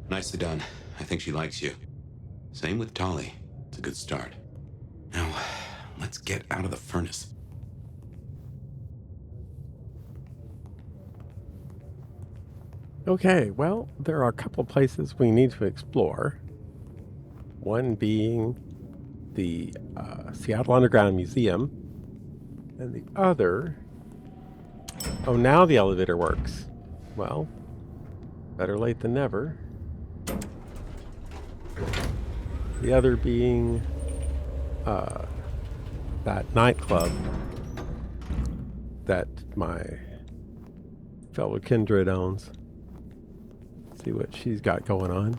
Nicely done. I think she likes you. Same with Tolly. It's a good start. Now, let's get out of the furnace. Okay, well, there are a couple places we need to explore. One being the Seattle Underground Museum, and the other... Oh, now the elevator works. Well, better late than never. The other being that nightclub that my fellow kindred owns. See what she's got going on.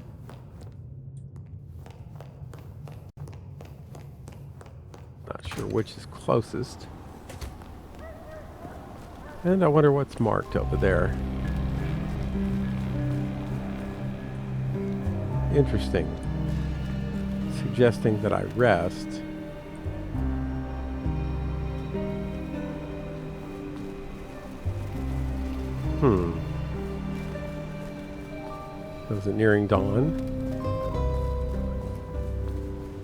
Not sure which is closest. And I wonder what's marked over there. Interesting. Suggesting that I rest. Was it nearing dawn?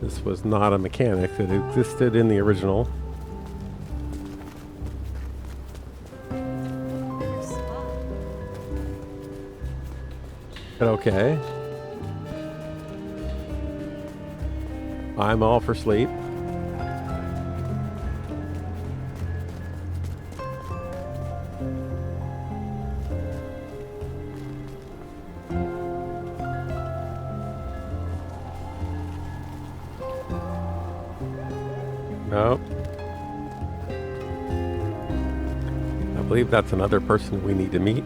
This was not a mechanic that existed in the original. But okay. I'm all for sleep. Nope. I believe that's another person we need to meet.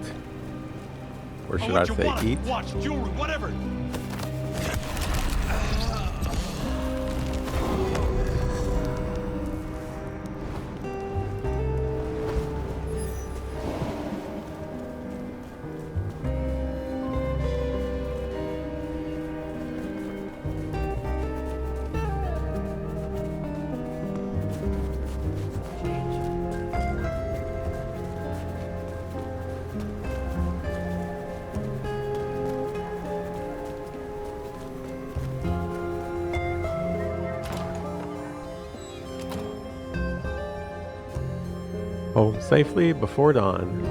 Or should I say eat? Watch, jewelry, whatever. Home safely before dawn.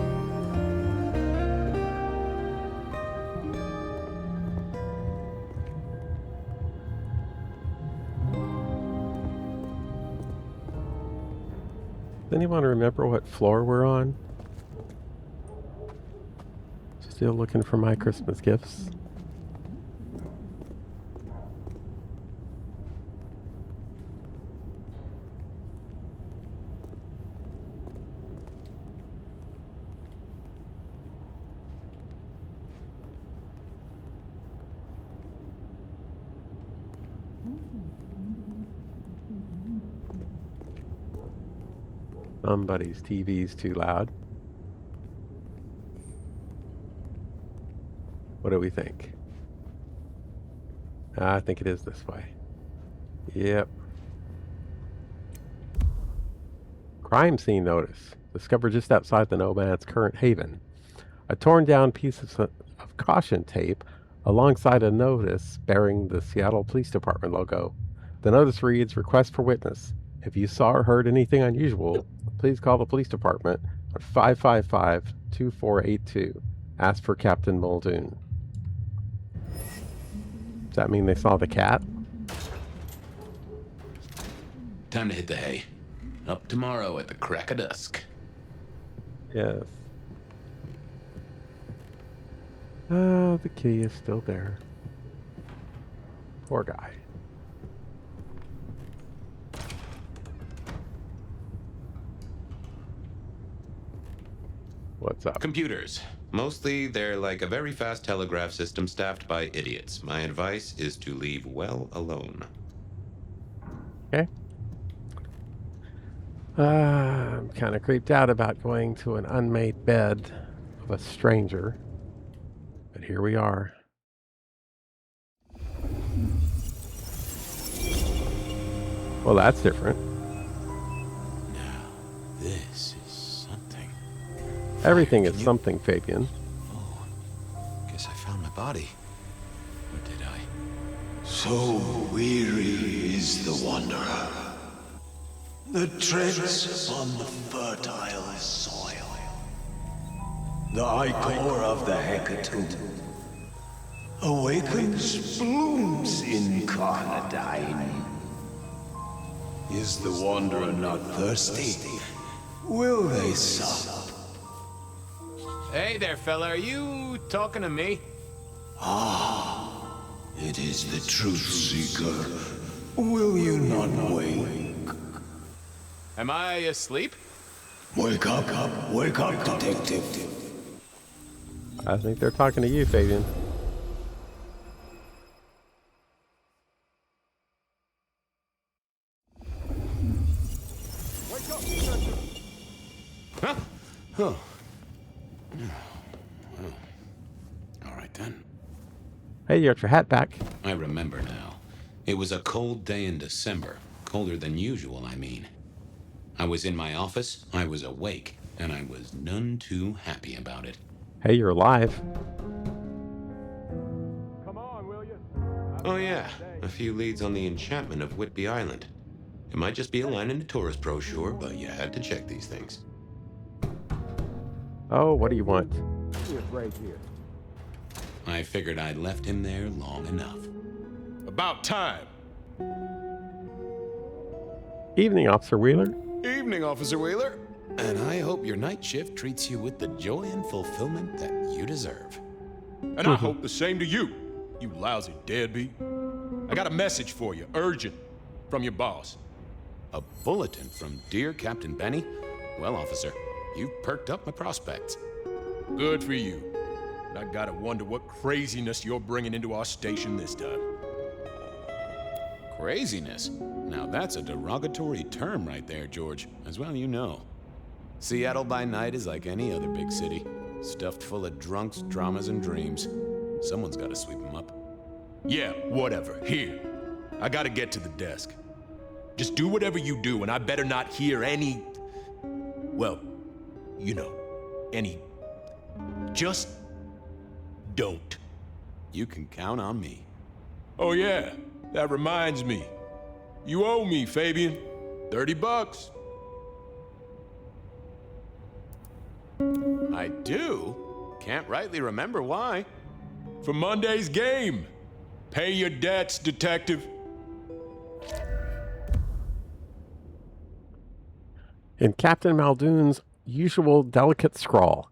Does anyone remember what floor we're on? Still looking for my Christmas gifts. Somebody's TV's too loud. What do we think? I think it is this way. Yep. Crime scene notice. Discovered just outside the Nomad's current haven. A torn down piece of caution tape alongside a notice bearing the Seattle Police Department logo. The notice reads, "Request for witness. If you saw or heard anything unusual, please call the police department on 555-2482. Ask for Captain Muldoon." Does that mean they saw the cat? Time to hit the hay. Up tomorrow at the crack of dusk. Yes. Oh, the key is still there. Poor guy. What's up? Computers. Mostly, they're like a very fast telegraph system staffed by idiots. My advice is to leave well alone. Okay. I'm kind of creeped out about going to an unmade bed of a stranger. But here we are. Well, that's different. Now, this is something. Everything is something, Fabien. Oh, guess I found my body. So weary is the wanderer, that treads upon the fertile soil. The ichor of the hecatomb awakens blooms incarnadine. Is the wanderer not thirsty? Will they sup? Hey there, fella. Are you talking to me? It is the truth seeker. Will you not wake? Am I asleep? Wake up, detective. I think they're talking to you, Fabien. Huh? Oh. All right then. Hey, you got your hat back. I remember now. It was a cold day in December. Colder than usual, I mean. I was in my office, I was awake, and I was none too happy about it. Hey, you're alive. Come on, will you? Oh yeah, a few leads on the enchantment of Whitby Island. It might just be a line in the tourist brochure, but you had to check these things. Oh, what do you want? Give me a break here. I figured I'd left him there long enough. About time. Evening, Officer Wheeler. Evening, Officer Wheeler. And I hope your night shift treats you with the joy and fulfillment that you deserve. And I hope the same to you, you lousy deadbeat. I got a message for you, urgent, from your boss. A bulletin from dear Captain Benny? Well, officer, you've perked up my prospects. Good for you. But I gotta wonder what craziness you're bringing into our station this time. Craziness? Now that's a derogatory term right there, George. As well you know. Seattle by night is like any other big city. Stuffed full of drunks, dramas, and dreams. Someone's gotta sweep them up. Yeah, whatever. Here. I gotta get to the desk. Just do whatever you do, and I better not hear any... Well, you know, any... Just... don't. You can count on me. Oh yeah, that reminds me. You owe me, Fabien. $30. I do? Can't rightly remember why. For Monday's game. Pay your debts, detective. In Captain Muldoon's usual delicate scrawl.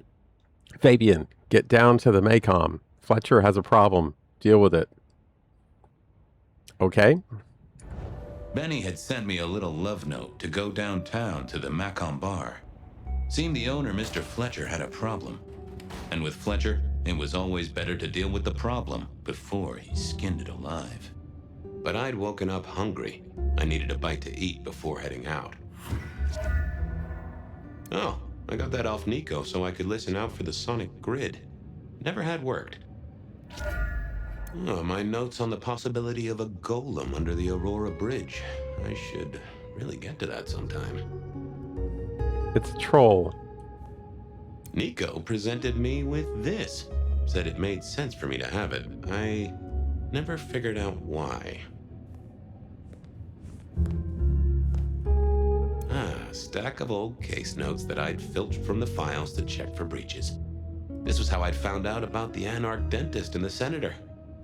Fabien, get down to the Maycom. Fletcher has a problem. Deal with it. Okay? Benny had sent me a little love note to go downtown to the Macomb bar. Seemed the owner, Mr. Fletcher, had a problem. And with Fletcher, it was always better to deal with the problem before he skinned it alive. But I'd woken up hungry. I needed a bite to eat before heading out. Oh, I got that off Nico so I could listen out for the sonic grid. Never had worked. Oh, my notes on the possibility of a golem under the Aurora Bridge. I should really get to that sometime. It's a troll. Nico presented me with this. Said it made sense for me to have it. I never figured out why. A stack of old case notes that I'd filched from the files to check for breaches. This was how I'd found out about the anarch dentist and the senator.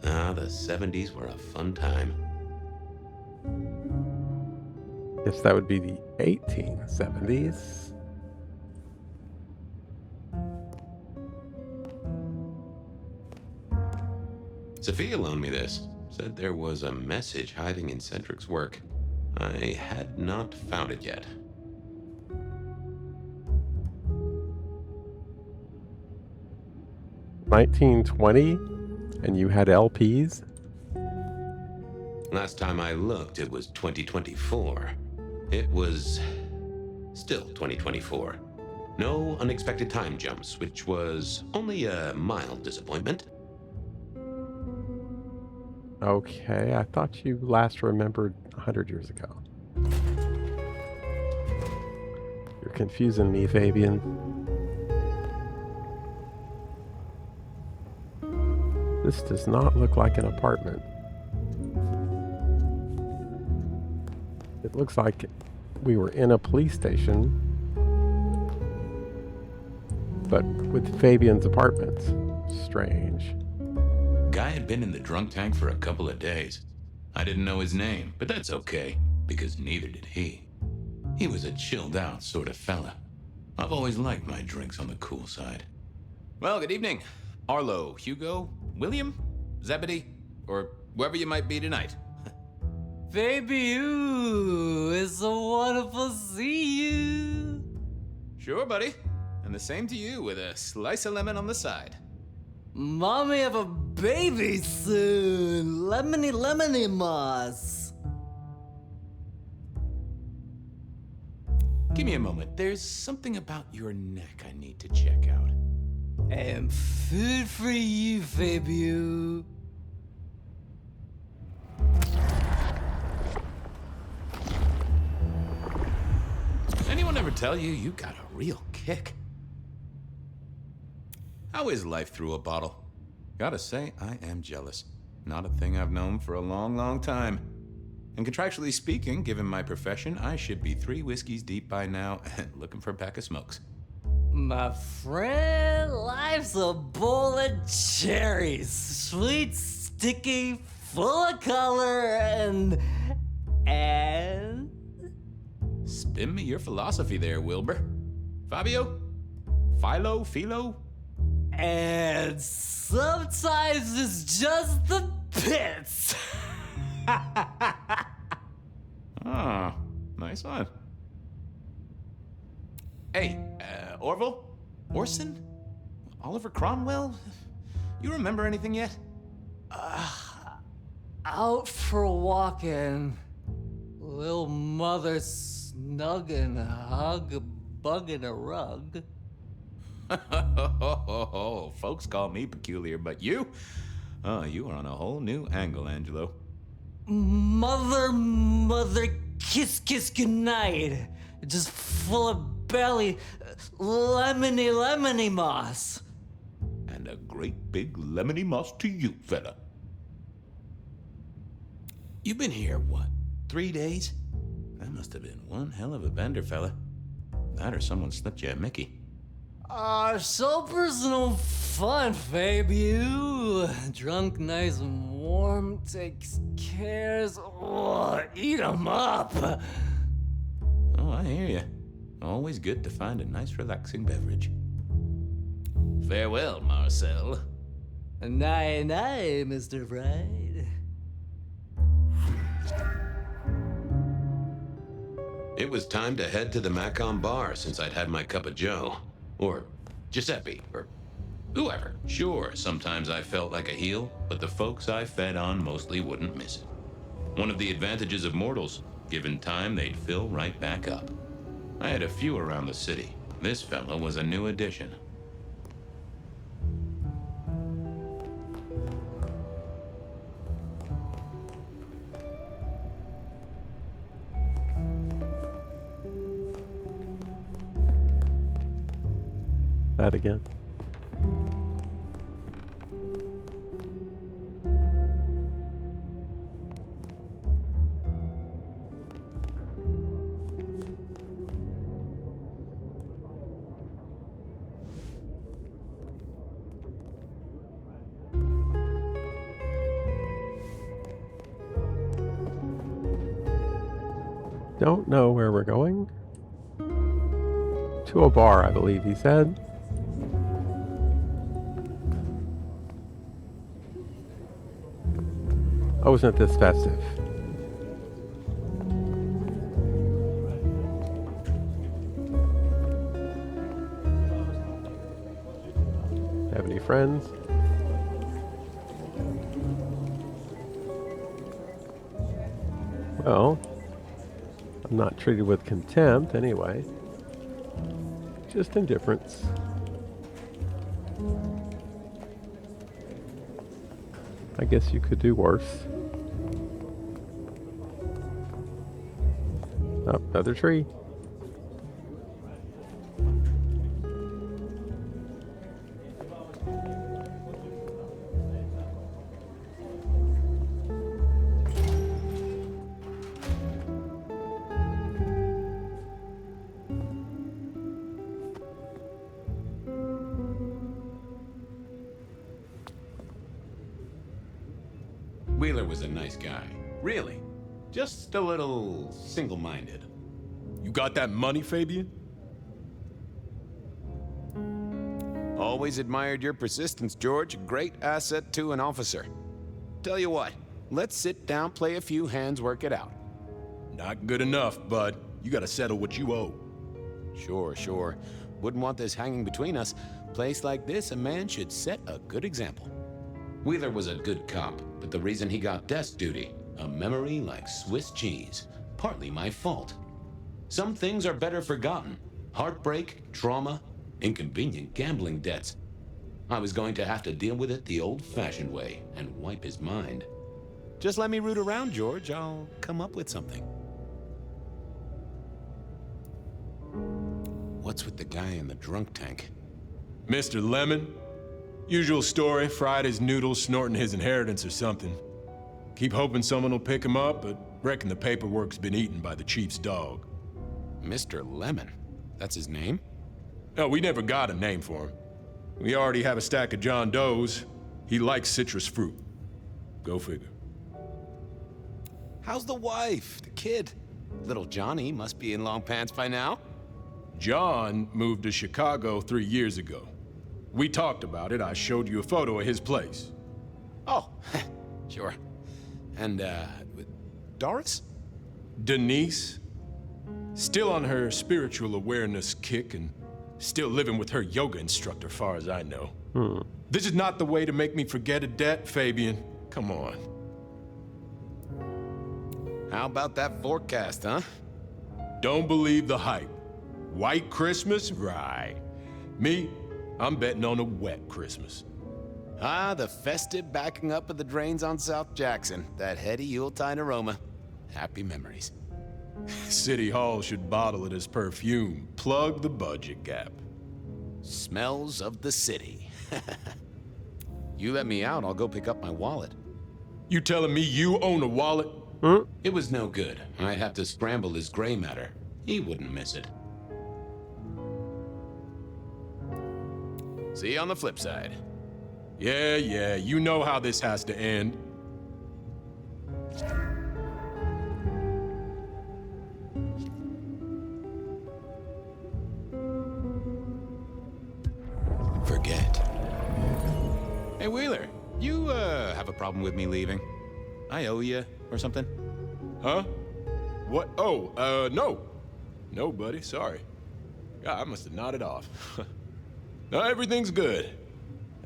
Ah, the 70s were a fun time. Guess that would be the 1870s. Sophia loaned me this. Said there was a message hiding in Cedric's work. I had not found it yet. $19.20, and you had LPs? Last time I looked, it was 2024. It was still 2024. No unexpected time jumps, which was only a mild disappointment. Okay, I thought you last remembered 100 years ago. You're confusing me, Fabien. This does not look like an apartment. It looks like we were in a police station, but with Fabien's apartments. Strange. Guy had been in the drunk tank for a couple of days. I didn't know his name, but that's okay, because neither did he. He was a chilled out sort of fella. I've always liked my drinks on the cool side. Well, good evening. Arlo, Hugo, William, Zebedee, or whoever you might be tonight. Baby, ooh, it's so wonderful to see you. Sure, buddy. And the same to you with a slice of lemon on the side. Mommy have a baby soon. Lemony, lemony moss. Give me a moment. There's something about your neck I need to check out. And food for you, Fabien. Anyone ever tell you you got a real kick? How is life through a bottle? Gotta say, I am jealous. Not a thing I've known for a long, long time. And contractually speaking, given my profession, I should be 3 whiskeys deep by now and looking for a pack of smokes. My friend, life's a bowl of cherries. Sweet, sticky, full of color, and... Spin me your philosophy there, Wilbur. Fabio? Philo? And sometimes it's just the pits. Ah, nice one. Hey, Orville? Orson? Oliver Cromwell? You remember anything yet? Out for walking. Little mother snug and hug a bug in a rug. Folks call me peculiar, but you? Oh, you are on a whole new angle, Angelo. Mother, kiss goodnight. Just full of belly, lemony moss. And a great big lemony moss to you, fella. You've been here, what, 3 days? That must have been one hell of a bender, fella. That or someone slipped you a Mickey. So personal fun, Fabien. Drunk, nice and warm, takes cares. Oh, eat 'em up. Oh, I hear you. Always good to find a nice, relaxing beverage. Farewell, Marcel. Night, Mr. Bride. It was time to head to the Macon bar since I'd had my cup of joe. Or Giuseppe, or whoever. Sure, sometimes I felt like a heel, but the folks I fed on mostly wouldn't miss it. One of the advantages of mortals, given time, they'd fill right back up. I had a few around the city. This fella was a new addition. That again. Don't know where we're going. To a bar, I believe he said. Oh, isn't this festive? Have any friends? Well, I'm not treated with contempt anyway. Just indifference. I guess you could do worse. Oh, another tree. Wheeler was a nice guy. Really. Just a little single-minded. You got that money, Fabien? Always admired your persistence, George. Great asset to an officer. Tell you what, let's sit down, play a few hands, work it out. Not good enough, bud. You gotta settle what you owe. Sure. Wouldn't want this hanging between us. Place like this, a man should set a good example. Wheeler was a good cop, but the reason he got desk duty, a memory like Swiss cheese, partly my fault. Some things are better forgotten. Heartbreak, trauma, inconvenient gambling debts. I was going to have to deal with it the old-fashioned way and wipe his mind. Just let me root around, George. I'll come up with something. What's with the guy in the drunk tank? Mr. Lemon? Usual story, fried his noodles, snorting his inheritance or something. Keep hoping someone will pick him up, but reckon the paperwork's been eaten by the chief's dog. Mr. Lemon? That's his name? No, we never got a name for him. We already have a stack of John Does. He likes citrus fruit. Go figure. How's the wife? The kid? Little Johnny must be in long pants by now. John moved to Chicago 3 years ago. We talked about it. I showed you a photo of his place. Oh, sure. And, Doris? Denise? Still on her spiritual awareness kick and still living with her yoga instructor, far as I know. This is not the way to make me forget a debt, Fabien. Come on. How about that forecast, huh? Don't believe the hype. White Christmas? Right. Me, I'm betting on a wet Christmas. Ah, the festive backing up of the drains on South Jackson. That heady Yuletide aroma. Happy memories. City Hall should bottle it as perfume. Plug the budget gap. Smells of the city. You let me out, I'll go pick up my wallet. You telling me you own a wallet? It was no good. I'd have to scramble his gray matter. He wouldn't miss it. See you on the flip side. Yeah, you know how this has to end. Forget. Hey, Wheeler, you, have a problem with me leaving? I owe you or something? Huh? What? Oh, no. No, buddy, sorry. God, I must have nodded off. No, everything's good.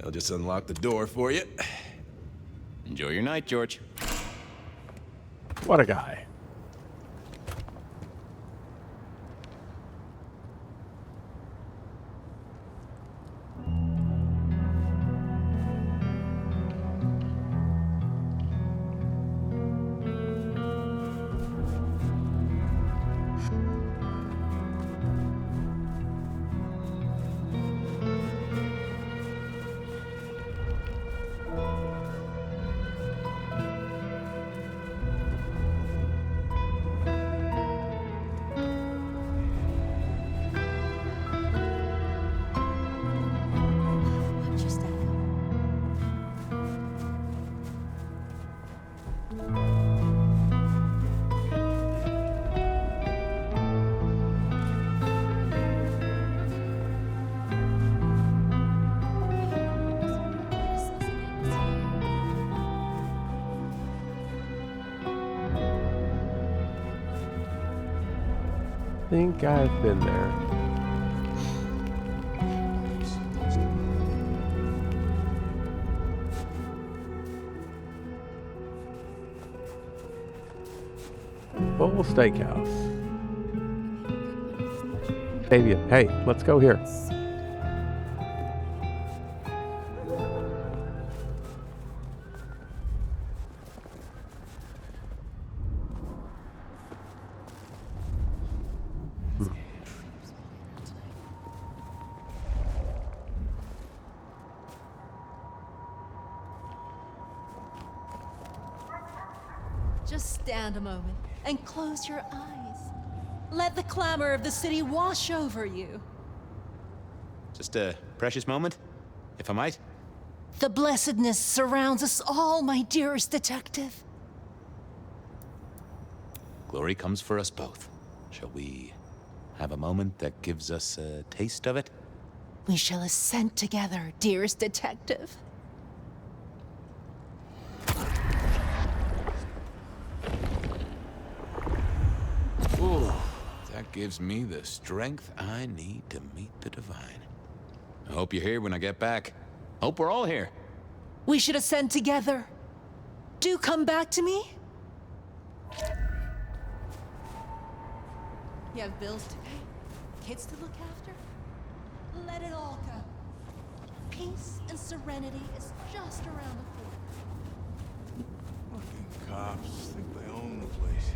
I'll just unlock the door for you. Enjoy your night, George. What a guy. Think I've been there. Full Steakhouse. Fabien, hey, let's go here. Just stand a moment and close your eyes. Let the clamor of the city wash over you. Just a precious moment, if I might. The blessedness surrounds us all, my dearest detective. Glory comes for us both. Shall we have a moment that gives us a taste of it? We shall ascend together, dearest detective. Ooh, that gives me the strength I need to meet the divine. I hope you're here when I get back. Hope we're all here. We should ascend together. Do come back to me. You have bills to pay, kids to look after. Let it all go. Peace and serenity is just around the corner. Fucking cops think they own the place.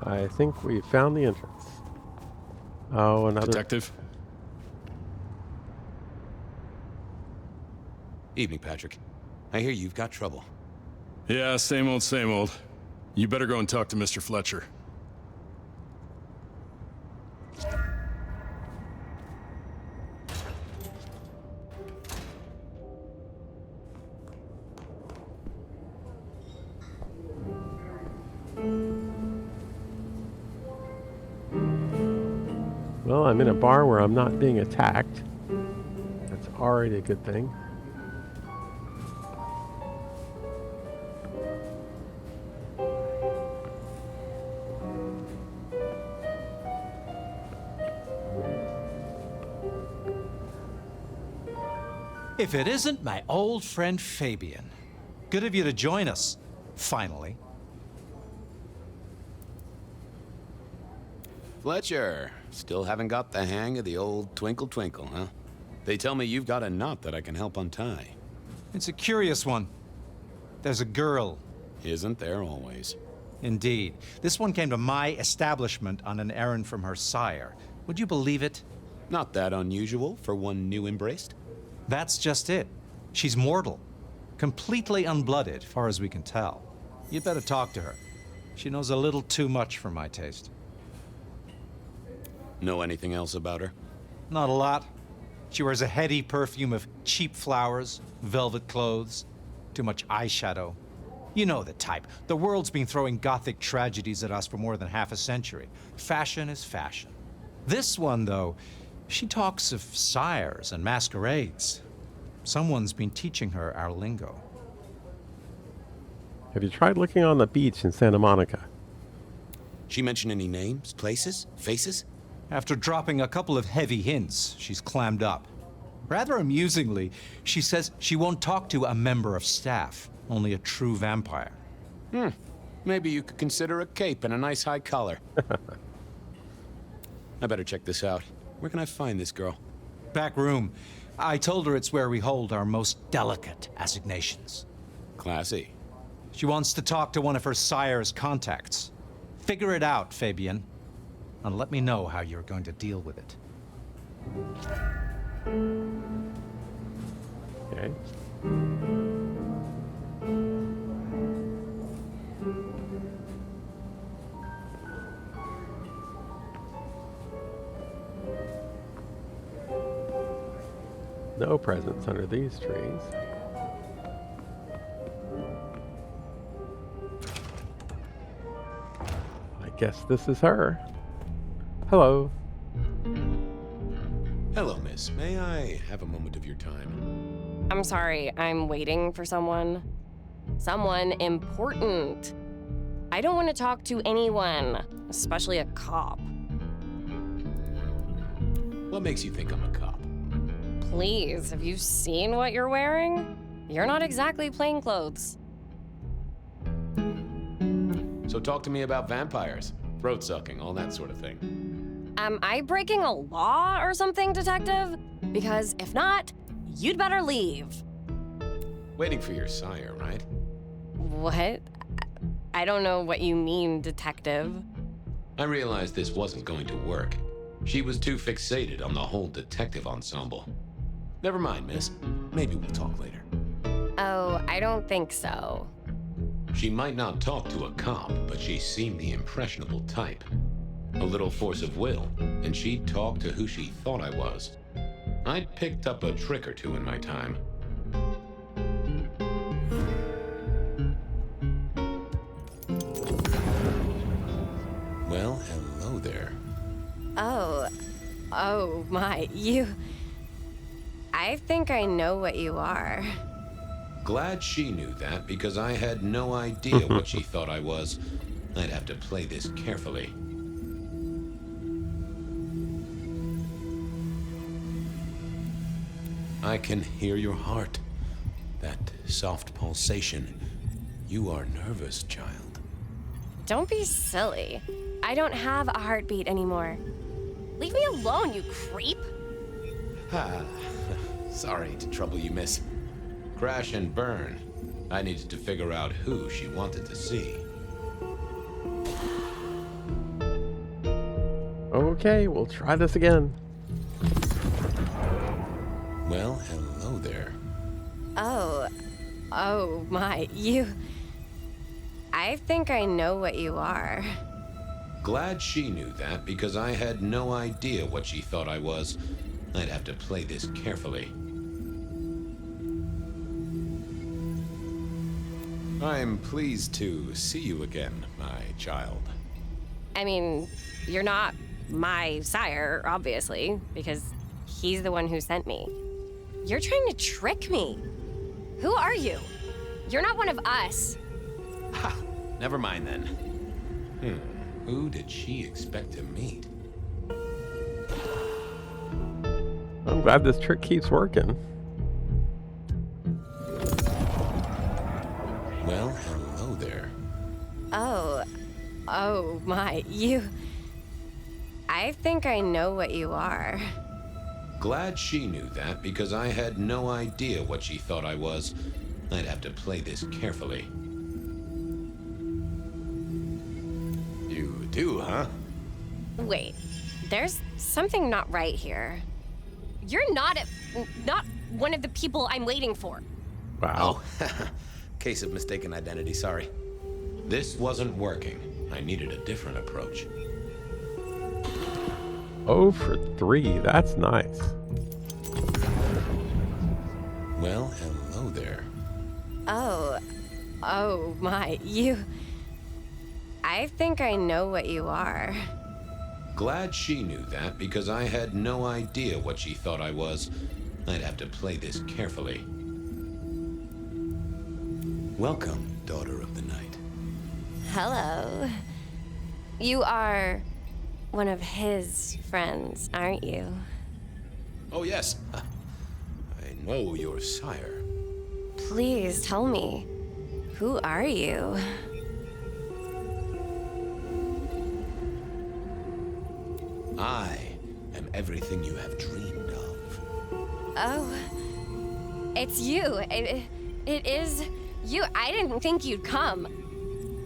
I think we found the entrance. Oh, another... Detective? Evening, Patrick. I hear you've got trouble. Yeah, same old, same old. You better go and talk to Mr. Fletcher. Well, I'm in a bar where I'm not being attacked. That's already a good thing. If it isn't my old friend Fabien. Good of you to join us, finally. Fletcher, still haven't got the hang of the old twinkle twinkle, huh? They tell me you've got a knot that I can help untie. It's a curious one. There's a girl. Isn't there always? Indeed. This one came to my establishment on an errand from her sire. Would you believe it? Not that unusual for one new embraced. That's just it. She's mortal. Completely unblooded, far as we can tell. You'd better talk to her. She knows a little too much for my taste. Know anything else about her? Not a lot. She wears a heady perfume of cheap flowers, velvet clothes, too much eyeshadow. You know the type. The world's been throwing gothic tragedies at us for more than half a century. Fashion is fashion. This one, though, she talks of sires and masquerades. Someone's been teaching her our lingo. Have you tried looking on the beach in Santa Monica? She mention any names, places, faces? After dropping a couple of heavy hints, she's clammed up. Rather amusingly, she says she won't talk to a member of staff, only a true vampire. Maybe you could consider a cape and a nice high collar. I better check this out. Where can I find this girl? Back room. I told her it's where we hold our most delicate assignations. Classy. She wants to talk to one of her sire's contacts. Figure it out, Fabien, and let me know how you're going to deal with it. Okay. No presents under these trees. I guess this is her. Hello. Hello, miss. May I have a moment of your time? I'm sorry, I'm waiting for someone. Someone important. I don't want to talk to anyone, especially a cop. What makes you think I'm a cop? Please, have you seen what you're wearing? You're not exactly plainclothes. So talk to me about vampires, throat sucking, all that sort of thing. Am I breaking a law or something, detective? Because if not, you'd better leave. Waiting for your sire, right? What? I don't know what you mean, detective. I realized this wasn't going to work. She was too fixated on the whole detective ensemble. Never mind, miss. Maybe we'll talk later. Oh, I don't think so. She might not talk to a cop, but she seemed the impressionable type. A little force of will, and she'd talk to who she thought I was. I'd picked up a trick or two in my time. Well, hello there. Oh my, I think I know what you are. Glad she knew that, because I had no idea what she thought I was. I'd have to play this carefully. I can hear your heart. That soft pulsation. You are nervous, child. Don't be silly. I don't have a heartbeat anymore. Leave me alone, you creep. Ha. Sorry to trouble you, miss. Crash and burn. I needed to figure out who she wanted to see. Okay, we'll try this again. Well, hello there. Oh my, I think I know what you are. Glad she knew that, because I had no idea what she thought I was. I'd have to play this carefully. I'm pleased to see you again, my child. I mean, you're not my sire, obviously, because he's the one who sent me. You're trying to trick me. Who are you? You're not one of us. Ha! Never mind then. Who did she expect to meet? I'm glad this trick keeps working. Well, hello there. Oh my, I think I know what you are. Glad she knew that, because I had no idea what she thought I was. I'd have to play this carefully. You do, huh? Wait, there's something not right here. You're not one of the people I'm waiting for. Wow. Oh, case of mistaken identity, sorry. This wasn't working. I needed a different approach. 0 for 3. That's nice. Well, hello there. Oh my, I think I know what you are. Glad she knew that, because I had no idea what she thought I was. I'd have to play this carefully. Welcome, daughter of the night. Hello. You are one of his friends, aren't you? Oh, yes. I know your sire. Please tell me, who are you? I am everything you have dreamed of. Oh, it's you. It is you. I didn't think you'd come.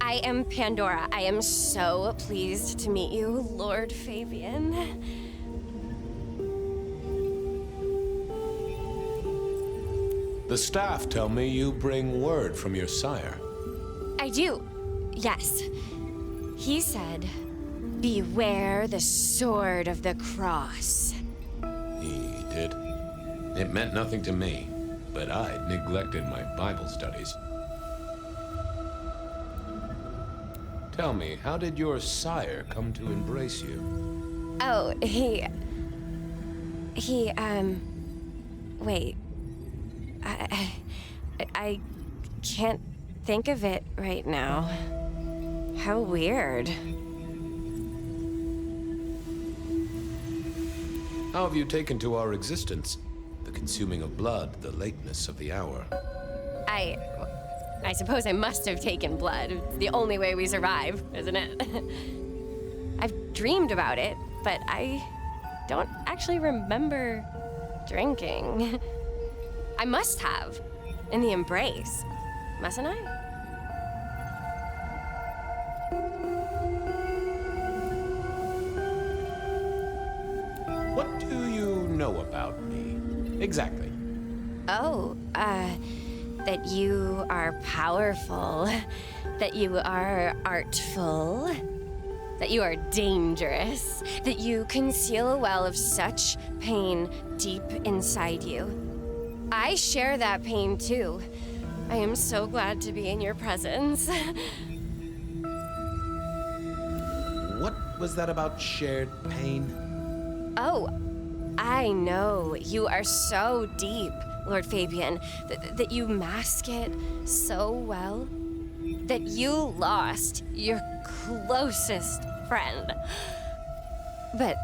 I am Pandora. I am so pleased to meet you, Lord Fabien. The staff tell me you bring word from your sire. I do, yes. He said, beware the sword of the cross. He did. It meant nothing to me, but I'd neglected my Bible studies. Tell me, how did your sire come to embrace you? Oh, wait. I can't think of it right now. How weird. How have you taken to our existence? The consuming of blood, the lateness of the hour. I suppose I must have taken blood. It's the only way we survive, isn't it? I've dreamed about it, but I don't actually remember drinking. I must have, in the embrace, mustn't I? What do you know about me? Exactly. Oh, that you are powerful, that you are artful, that you are dangerous, that you conceal a well of such pain deep inside you. I share that pain too. I am so glad to be in your presence. What was that about shared pain? Oh, I know. You are so deep, Lord Fabien, that you mask it so well, that you lost your closest friend. But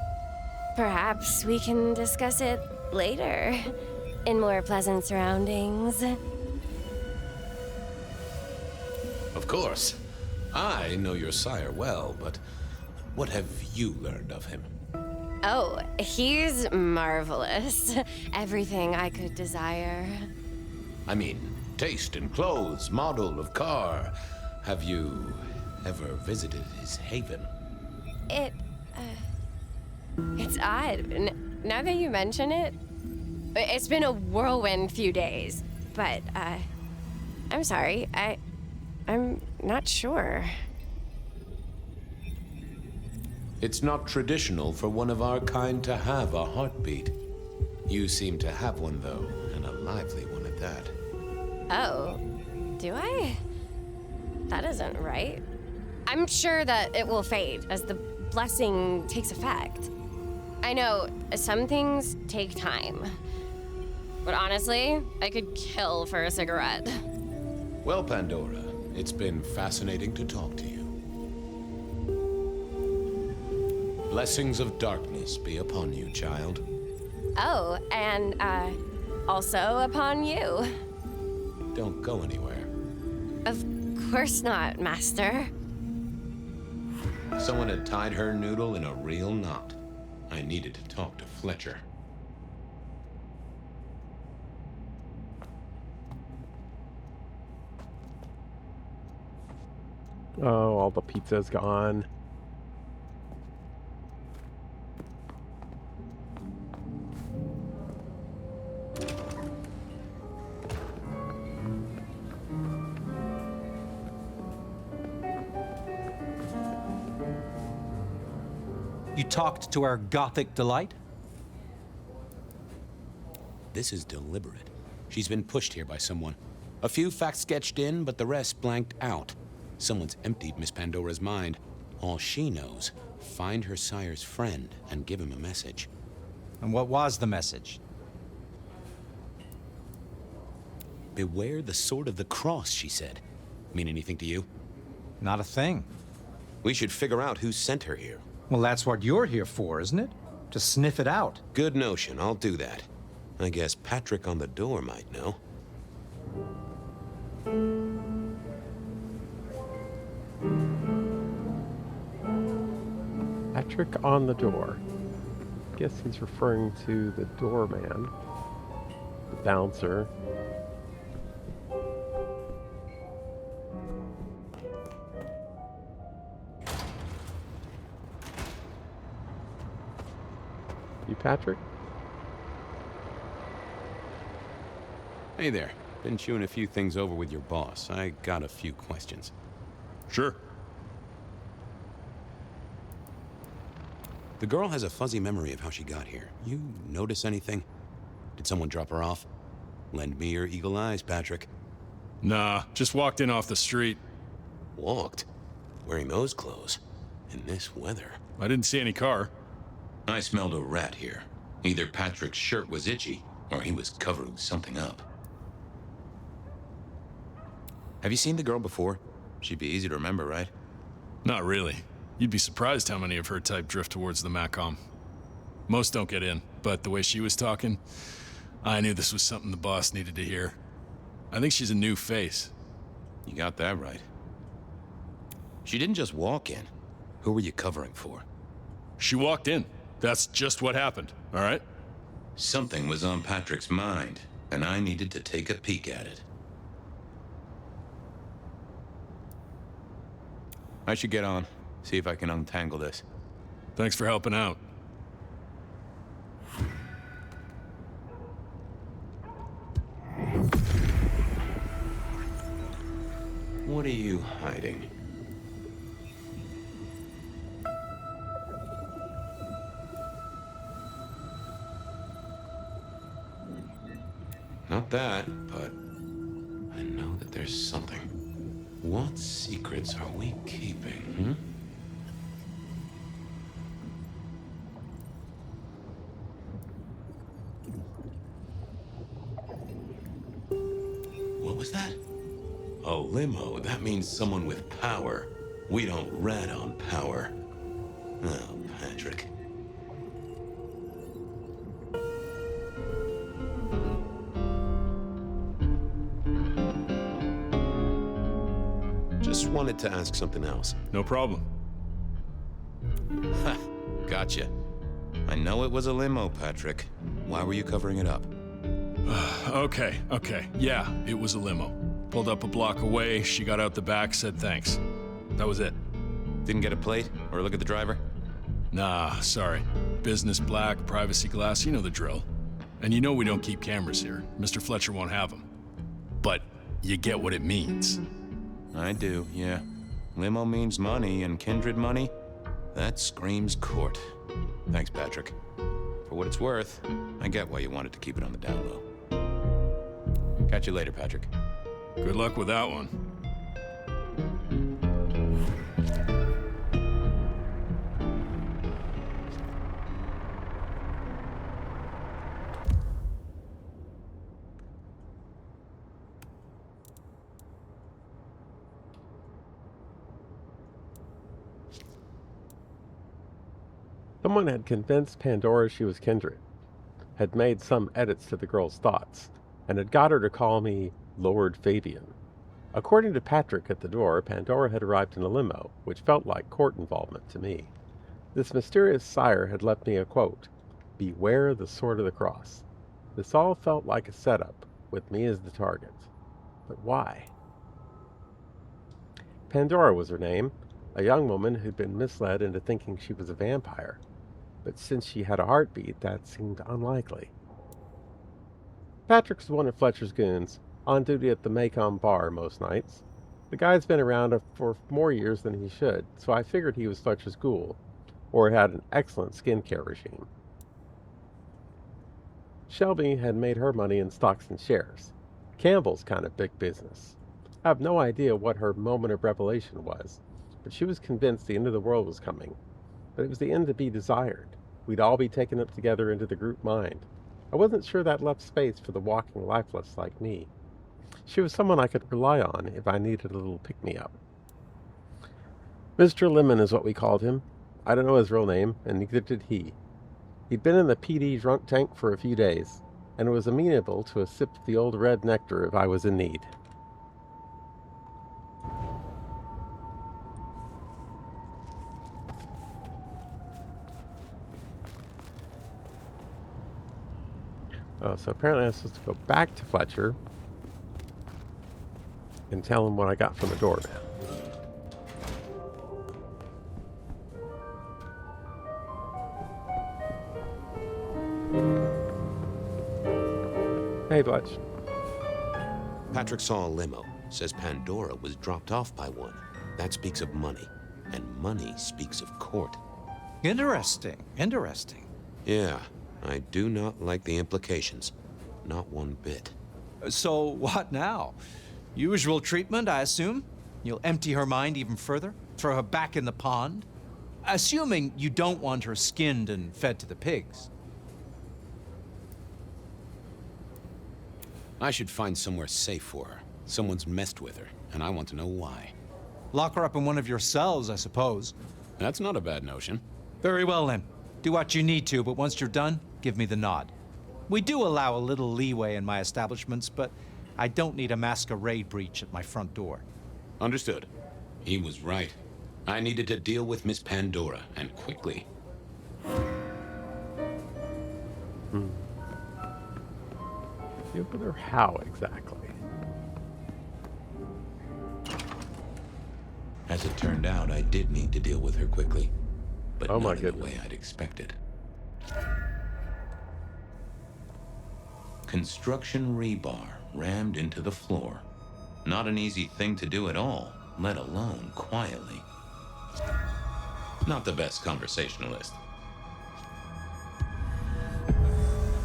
perhaps we can discuss it later, in more pleasant surroundings. Of course. I know your sire well, but what have you learned of him? Oh, he's marvelous. Everything I could desire. I mean, taste in clothes, model of car. Have you ever visited his haven? It's odd. Now that you mention it, it's been a whirlwind few days. But, I'm sorry. I'm not sure. It's not traditional for one of our kind to have a heartbeat. You seem to have one, though, and a lively one at that. Oh, do I? That isn't right. I'm sure that it will fade as the blessing takes effect. I know some things take time, but honestly, I could kill for a cigarette. Well, Pandora, it's been fascinating to talk to you. Blessings of darkness be upon you, child. Oh, and also upon you. Don't go anywhere. Of course not, Master. Someone had tied her noodle in a real knot. I needed to talk to Fletcher. Oh, all the pizza's gone. You talked to our Gothic delight? This is deliberate. She's been pushed here by someone. A few facts sketched in, but the rest blanked out. Someone's emptied Miss Pandora's mind. All she knows, find her sire's friend and give him a message. And what was the message? Beware the sword of the cross, she said. Mean anything to you? Not a thing. We should figure out who sent her here. Well, that's what you're here for, isn't it? To sniff it out. Good notion, I'll do that. I guess Patrick on the door might know. Patrick on the door. Guess he's referring to the doorman, the bouncer. You, Patrick? Hey there. Been chewing a few things over with your boss. I got a few questions. Sure. The girl has a fuzzy memory of how she got here. You notice anything? Did someone drop her off? Lend me your eagle eyes, Patrick. Nah, just walked in off the street. Walked? Wearing those clothes? In this weather? I didn't see any car. I smelled a rat here. Either Patrick's shirt was itchy, or he was covering something up. Have you seen the girl before? She'd be easy to remember, right? Not really. You'd be surprised how many of her type drift towards the Macom. Most don't get in, but the way she was talking, I knew this was something the boss needed to hear. I think she's a new face. You got that right. She didn't just walk in. Who were you covering for? She walked in. That's just what happened, all right? Something was on Patrick's mind, and I needed to take a peek at it. I should get on. See if I can untangle this. Thanks for helping out. What are you hiding? Not that, but I know that there's something. What secrets are we keeping, hmm? What was that? A limo. That means someone with power. We don't rat on power. Oh, Patrick. Just wanted to ask something else. No problem. Ha! Gotcha. I know it was a limo, Patrick. Why were you covering it up? Okay. Yeah, it was a limo. Pulled up a block away, she got out the back, said thanks. That was it. Didn't get a plate or look at the driver? Nah, sorry. Business black, privacy glass, you know the drill. And you know we don't keep cameras here. Mr. Fletcher won't have them. But you get what it means. I do, yeah. Limo means money, and kindred money? That screams court. Thanks, Patrick. For what it's worth, I get why you wanted to keep it on the down low. Catch you later, Patrick. Good luck with that one. Someone had convinced Pandora she was kindred, had made some edits to the girl's thoughts, and had got her to call me Lord Fabien. According to Patrick at the door, Pandora had arrived in a limo, which felt like court involvement to me. This mysterious sire had left me a quote, "Beware the sword of the cross." This all felt like a setup, with me as the target. But why? Pandora was her name, a young woman who'd been misled into thinking she was a vampire. But since she had a heartbeat, that seemed unlikely. Patrick's one of Fletcher's goons, on duty at the Macomb bar most nights. The guy's been around for more years than he should, so I figured he was Fletcher's ghoul, or had an excellent skincare regime. Shelby had made her money in stocks and shares. Campbell's kind of big business. I have no idea what her moment of revelation was, but she was convinced the end of the world was coming. But it was the end to be desired. We'd all be taken up together into the group mind. I wasn't sure that left space for the walking lifeless like me. She was someone I could rely on if I needed a little pick-me-up. Mr. Lemon is what we called him. I don't know his real name, and neither did he. He'd been in the PD drunk tank for a few days, and was amenable to a sip of the old red nectar if I was in need. Oh, so apparently I'm supposed to go back to Fletcher and tell him what I got from the doorman. Hey, Fletch. Patrick saw a limo. Says Pandora was dropped off by one. That speaks of money. And money speaks of court. Interesting. Yeah, I do not like the implications. Not one bit. So what now? Usual treatment, I assume? You'll empty her mind even further? Throw her back in the pond? Assuming you don't want her skinned and fed to the pigs. I should find somewhere safe for her. Someone's messed with her, and I want to know why. Lock her up in one of your cells, I suppose. That's not a bad notion. Very well, then. Do what you need to, but once you're done, give me the nod. We do allow a little leeway in my establishments, but I don't need a masquerade breach at my front door. Understood. He was right. I needed to deal with Miss Pandora, and quickly. Deal with her how exactly? As it turned out, I did need to deal with her quickly, but Oh my not in the goodness. way I'd expected. Construction rebar rammed into the floor. Not an easy thing to do at all, let alone quietly. Not the best conversationalist.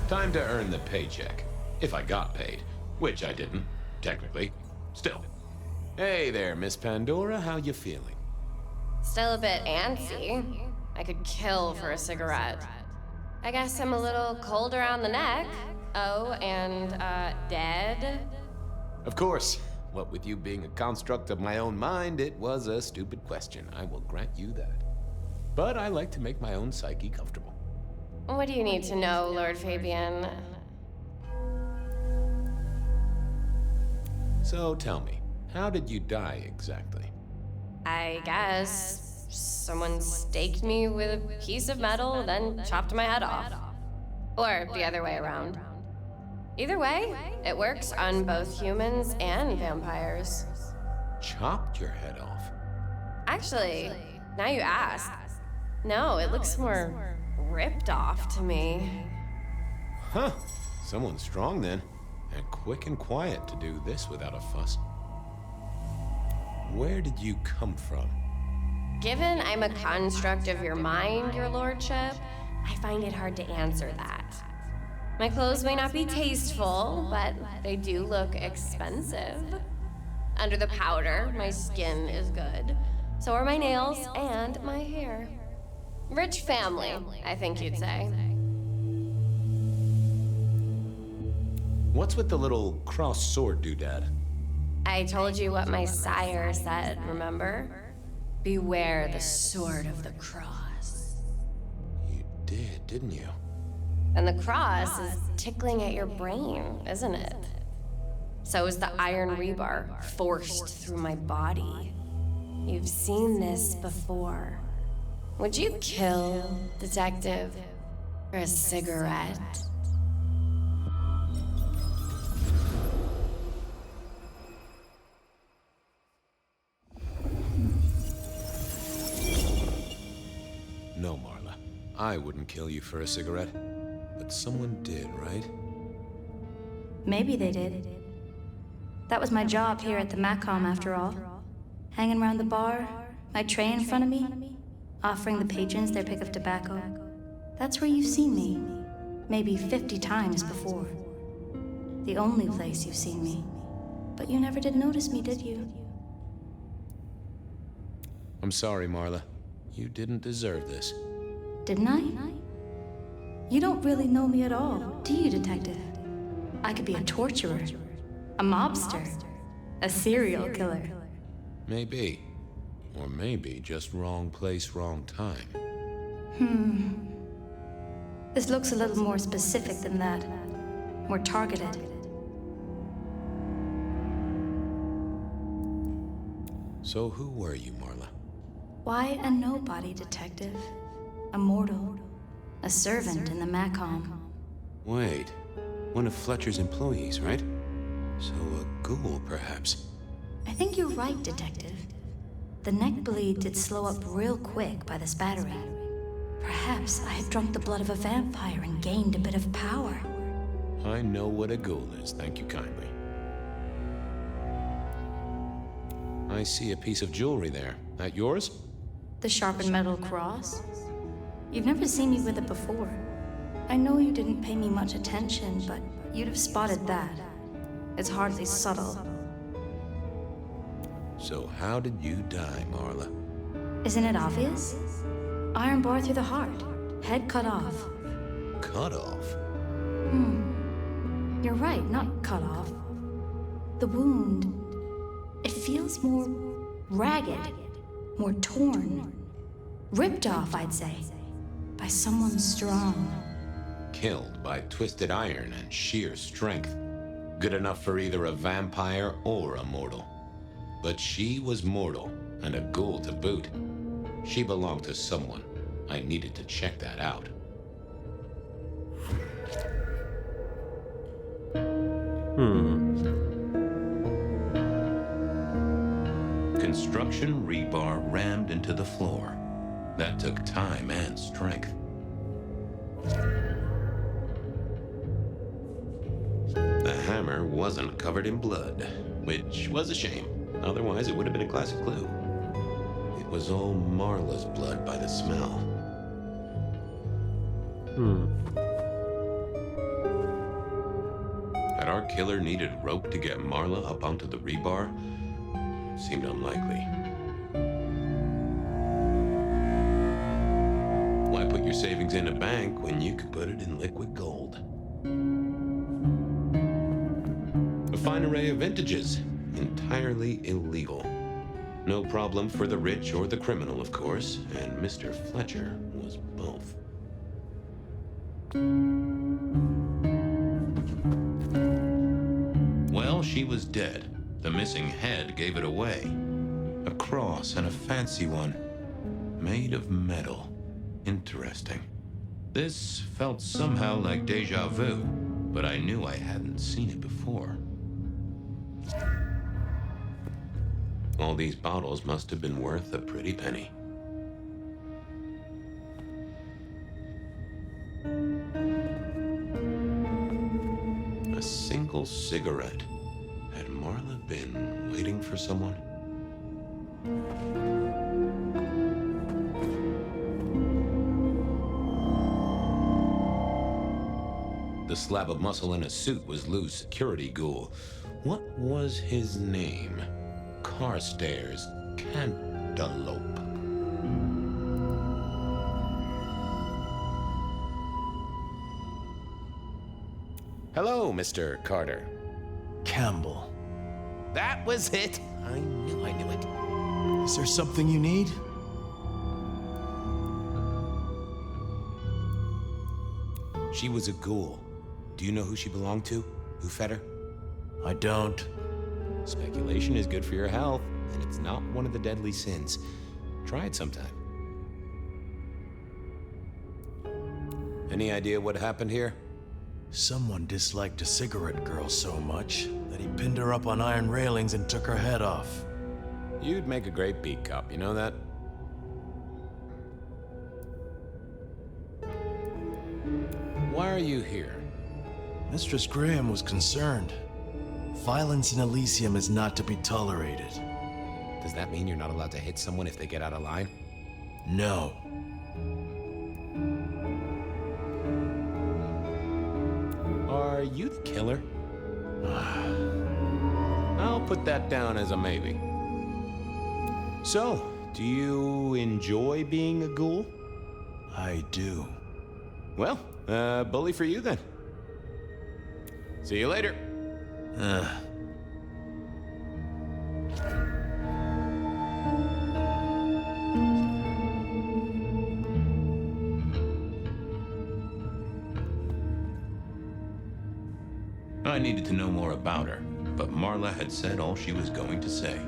Time to earn the paycheck. If I got paid, which I didn't, technically. Still. Hey there, Miss Pandora, how you feeling? Still a bit antsy. I could kill for a cigarette. I guess I'm a little cold around the neck. Oh, and, dead? Of course. What with you being a construct of my own mind, it was a stupid question. I will grant you that. But I like to make my own psyche comfortable. What do you need to know, Lord Fabien? So tell me, how did you die exactly? I guess someone staked me with a piece of metal, then chopped my head off. Or the other way around. Either way, it works on both humans and vampires. Chopped your head off? Actually, now you ask. No, it looks more ripped off to me. Huh. Someone's strong then. And quick and quiet to do this without a fuss. Where did you come from? Given I'm a construct of your mind, your lordship, I find it hard to answer that. My clothes may not be tasteful, but they do look expensive. Under the powder, my skin is good. So are my nails and my hair. Rich family, I think you'd say. What's with the little cross sword doodad? I told you what my sire said, remember? Beware the sword of the cross. You did, didn't you? And the cross is tickling at your brain, isn't it? So is the iron rebar forced through my body. You've seen this before. Would you kill, detective, for a cigarette? No, Marla. I wouldn't kill you for a cigarette. But someone did, right? Maybe they did. That was my job here at the Macom, after all. Hanging around the bar, my tray in front of me, offering the patrons their pick of tobacco. That's where you've seen me. Maybe 50 times before. The only place you've seen me. But you never did notice me, did you? I'm sorry, Marla. You didn't deserve this. Didn't I? You don't really know me at all, do you, detective? I could be a torturer, a mobster, a serial killer. Maybe. Or maybe just wrong place, wrong time. This looks a little more specific than that. More targeted. So who were you, Marla? Why a nobody, detective? A mortal. A servant in the Macom. Wait. One of Fletcher's employees, right? So a ghoul, perhaps. I think you're right, detective. The neck bleed did slow up real quick by the spattering. Perhaps I had drunk the blood of a vampire and gained a bit of power. I know what a ghoul is, thank you kindly. I see a piece of jewelry there. That yours? The sharpened metal cross? You've never seen me with it before. I know you didn't pay me much attention, but you'd have spotted that. It's hardly subtle. So how did you die, Marla? Isn't it obvious? Iron bar through the heart. Head cut off. Cut off? You're right, not cut off. The wound, it feels more ragged, more torn. Ripped off, I'd say. By someone strong. Killed by twisted iron and sheer strength. Good enough for either a vampire or a mortal. But she was mortal, and a ghoul to boot. She belonged to someone. I needed to check that out. Construction rebar rammed into the floor. That took time and strength. The hammer wasn't covered in blood. which was a shame. Otherwise, it would have been a classic clue. It was all Marla's blood by the smell. Had our killer needed rope to get Marla up onto the rebar? Seemed unlikely. Why put your savings in a bank when you could put it in liquid gold? A fine array of vintages, entirely illegal. No problem for the rich or the criminal, of course, and Mr. Fletcher was both. Well, she was dead. The missing head gave it away. A cross, and a fancy one. Made of metal. Interesting. This felt somehow like deja vu, but I knew I hadn't seen it before. All these bottles must have been worth a pretty penny. A single cigarette. Had Marla been waiting for someone? The slab of muscle in a suit was Lou's security ghoul. What was his name? Carstairs Cantaloupe. Hello, Mr. Carter. Campbell. That was it. I knew it. Is there something you need? She was a ghoul. Do you know who she belonged to? Who fed her? I don't. Speculation is good for your health, and it's not one of the deadly sins. Try it sometime. Any idea what happened here? Someone disliked a cigarette girl so much that he pinned her up on iron railings and took her head off. You'd make a great beat cop, you know that? Why are you here? Mistress Graham was concerned. Violence in Elysium is not to be tolerated. Does that mean you're not allowed to hit someone if they get out of line? No. Are you the killer? I'll put that down as a maybe. So, do you enjoy being a ghoul? I do. Well, bully for you then. See you later. I needed to know more about her, but Marla had said all she was going to say.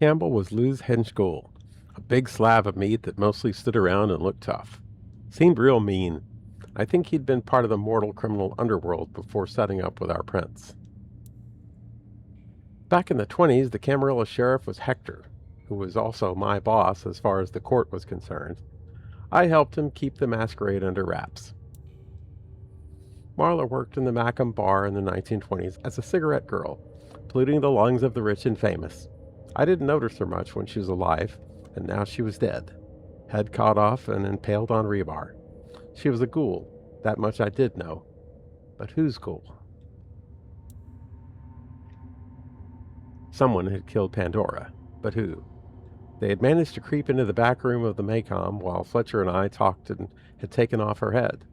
Campbell was Lou's hench ghoul, a big slab of meat that mostly stood around and looked tough. Seemed real mean. I think he'd been part of the mortal criminal underworld before setting up with our prince. Back in the 20s, the Camarilla sheriff was Hector, who was also my boss as far as the court was concerned. I helped him keep the masquerade under wraps. Marla worked in the Macam bar in the 1920s as a cigarette girl, polluting the lungs of the rich and famous. I didn't notice her much when she was alive, and now she was dead. Head cut off and impaled on rebar. She was a ghoul, that much I did know. But whose ghoul? Someone had killed Pandora, but who? They had managed to creep into the back room of the Macom while Fletcher and I talked and had taken off her head,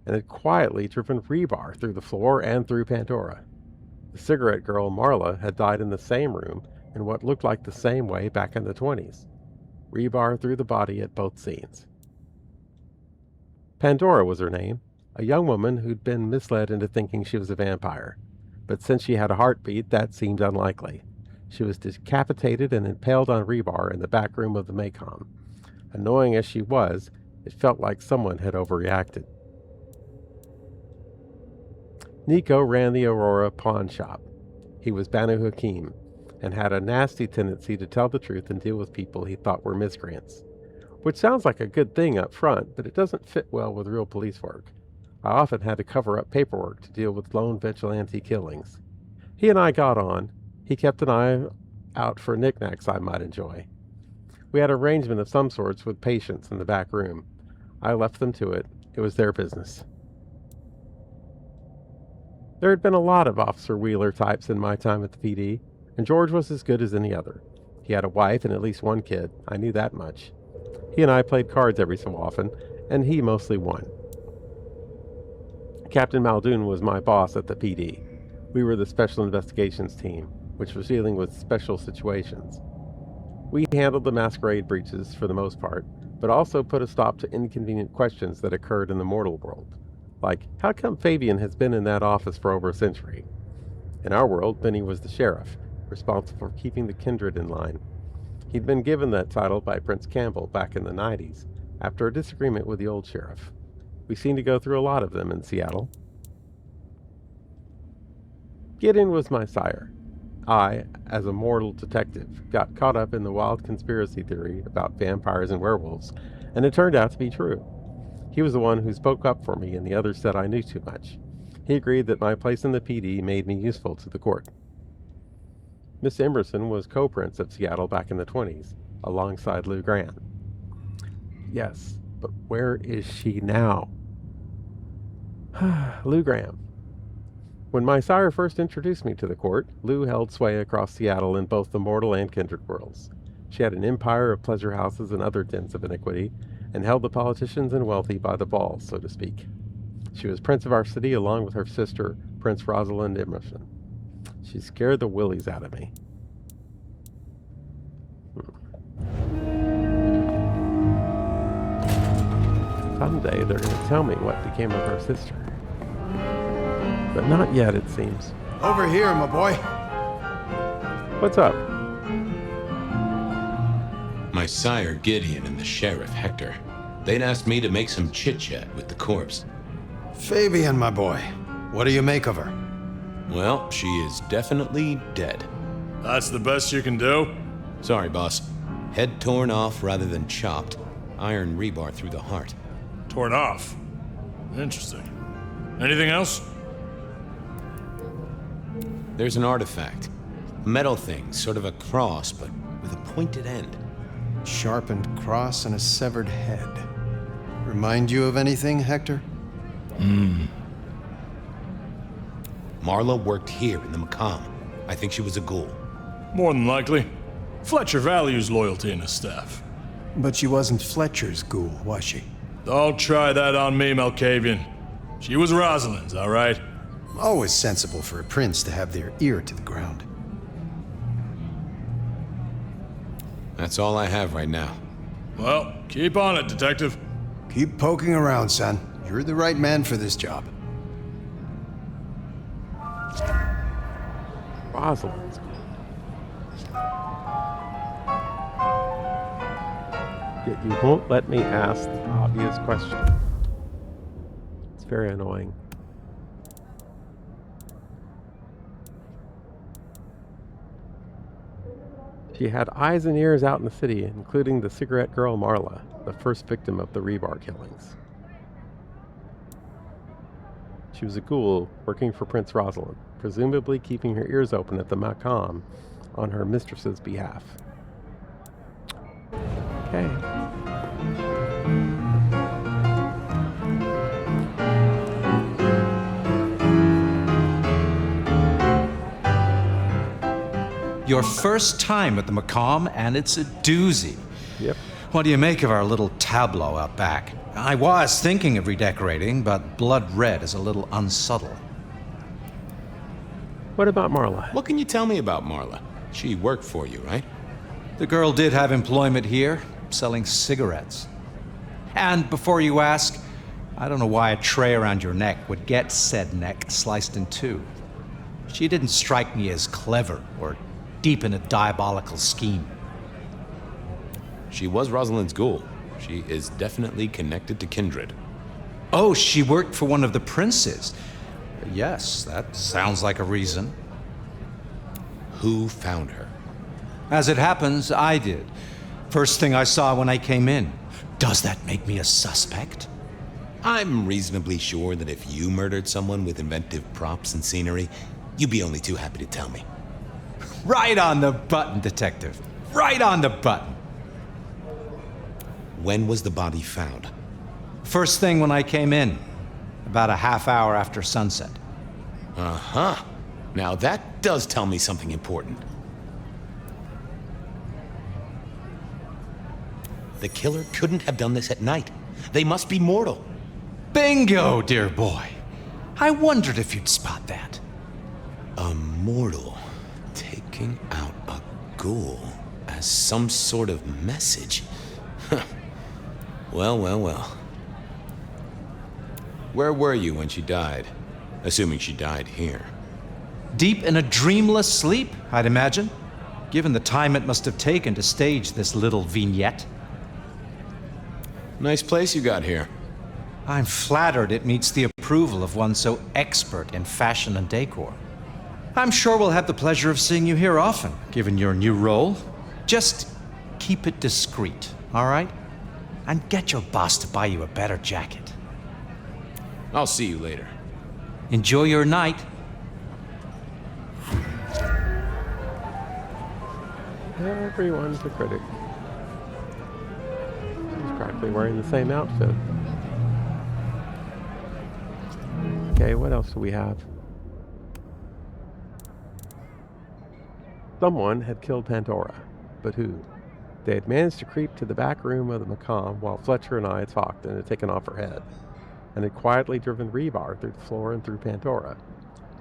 and had quietly driven rebar through the floor and through Pandora. The cigarette girl Marla had died in the same room in what looked like the same way back in the 20s. Rebar through the body at both scenes. Pandora was her name, a young woman who'd been misled into thinking she was a vampire. But since she had a heartbeat, that seemed unlikely. She was decapitated and impaled on rebar in the back room of the Macom. Annoying as she was, it felt like someone had overreacted. Nico ran the Aurora pawn shop. He was Banu Hakim, and had a nasty tendency to tell the truth and deal with people he thought were miscreants. Which sounds like a good thing up front, but it doesn't fit well with real police work. I often had to cover up paperwork to deal with lone vigilante killings. He and I got on. He kept an eye out for knickknacks I might enjoy. We had an arrangement of some sorts with patients in the back room. I left them to it. It was their business. There had been a lot of Officer Wheeler types in my time at the PD, and George was as good as any other. He had a wife and at least one kid. I knew that much. He and I played cards every so often, and he mostly won. Captain Muldoon was my boss at the PD. We were the Special Investigations team, which was dealing with special situations. We handled the masquerade breaches for the most part, but also put a stop to inconvenient questions that occurred in the mortal world. Like, how come Fabien has been in that office for over a century? In our world, Benny was the sheriff, responsible for keeping the kindred in line. He'd been given that title by Prince Campbell back in the 90s, after a disagreement with the old sheriff. We seem to go through a lot of them in Seattle. Gideon was my sire. I, as a mortal detective, got caught up in the wild conspiracy theory about vampires and werewolves, and it turned out to be true. He was the one who spoke up for me, and the others said I knew too much. He agreed that my place in the PD made me useful to the court. Miss Emerson was co-prince of Seattle back in the 20s, alongside Lou Graham. Yes, but where is she now? Lou Graham. When my sire first introduced me to the court, Lou held sway across Seattle in both the mortal and kindred worlds. She had an empire of pleasure houses and other dens of iniquity, and held the politicians and wealthy by the balls, so to speak. She was prince of our city along with her sister, Prince Rosalind Emerson. She scared the willies out of me. Someday they're going to tell me what became of her sister. But not yet, it seems. Over here, my boy. What's up? My sire Gideon and the sheriff Hector, they'd asked me to make some chit-chat with the corpse. Fabien, my boy. What do you make of her? Well, she is definitely dead. That's the best you can do? Sorry, boss. Head torn off rather than chopped. Iron rebar through the heart. Torn off? Interesting. Anything else? There's an artifact. A metal thing, sort of a cross, but with a pointed end. Sharpened cross and a severed head. Remind you of anything, Hector? Marla worked here in the Macomb. I think she was a ghoul. More than likely. Fletcher values loyalty in his staff. But she wasn't Fletcher's ghoul, was she? Don't try that on me, Malkavian. She was Rosalind's, all right? Always sensible for a prince to have their ear to the ground. That's all I have right now. Well, keep on it, Detective. Keep poking around, son. You're the right man for this job. Rosalind's. Yet you won't let me ask the obvious question. It's very annoying. She had eyes and ears out in the city, including the cigarette girl Marla, the first victim of the rebar killings. She was a ghoul working for Prince Rosalind, presumably keeping her ears open at the Macomb on her mistress's behalf. Okay. Your first time at the Macomb, and it's a doozy. Yep. What do you make of our little tableau out back? I was thinking of redecorating, but blood red is a little unsubtle. What about Marla? What can you tell me about Marla? She worked for you, right? The girl did have employment here, selling cigarettes. And before you ask, I don't know why a tray around your neck would get said neck sliced in two. She didn't strike me as clever or deep in a diabolical scheme. She was Rosalind's ghoul. She is definitely connected to kindred. Oh, she worked for one of the princes. Yes, that sounds like a reason. Who found her? As it happens, I did. First thing I saw when I came in. Does that make me a suspect? I'm reasonably sure that if you murdered someone with inventive props and scenery, you'd be only too happy to tell me. Right on the button, Detective. Right on the button. When was the body found? First thing when I came in. About a half hour after sunset. Uh-huh. Now that does tell me something important. The killer couldn't have done this at night. They must be mortal. Bingo, dear boy. I wondered if you'd spot that. A mortal taking out a ghoul as some sort of message. Well, well, well. Where were you when she died? Assuming she died here. Deep in a dreamless sleep, I'd imagine, given the time it must have taken to stage this little vignette. Nice place you got here. I'm flattered it meets the approval of one so expert in fashion and decor. I'm sure we'll have the pleasure of seeing you here often, given your new role. Just keep it discreet, all right? And get your boss to buy you a better jacket. I'll see you later. Enjoy your night. Everyone's a critic. She's practically wearing the same outfit. Okay, what else do we have? Someone had killed Pandora, but who? They had managed to creep to the back room of the Macomb while Fletcher and I had talked and had taken off her head, and had quietly driven rebar through the floor and through Pandora.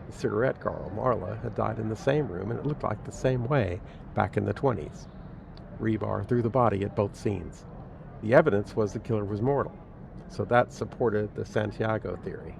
The cigarette girl, Marla, had died in the same room, and it looked like the same way back in the 20s. Rebar through the body at both scenes. The evidence was the killer was mortal, so that supported the Santiago theory.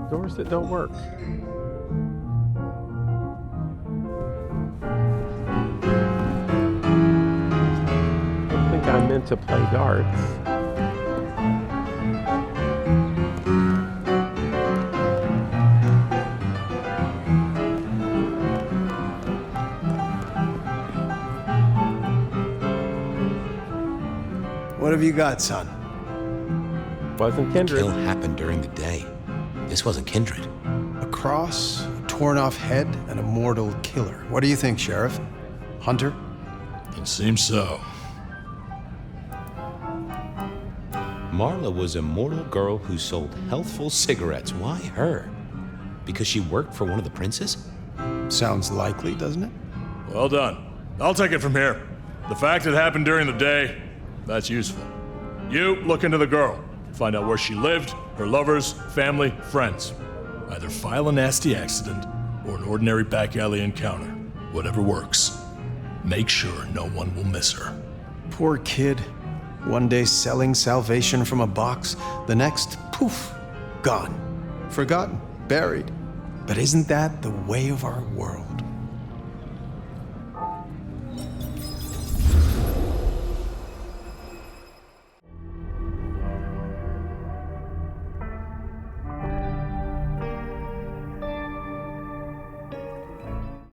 Doors that don't work. I think I meant to play darts. What have you got, son? Wasn't Kindred. The kill happened during the day. This wasn't Kindred. A cross, a torn-off head, and a mortal killer. What do you think, Sheriff? Hunter? It seems so. Marla was a mortal girl who sold healthful cigarettes. Why her? Because she worked for one of the princes? Sounds likely, doesn't it? Well done. I'll take it from here. The fact it happened during the day, that's useful. You look into the girl. Find out where she lived, her lovers, family, friends. Either file a nasty accident or an ordinary back alley encounter. Whatever works. Make sure no one will miss her. Poor kid. One day selling salvation from a box, the next, poof, gone. Forgotten, buried. But isn't that the way of our world?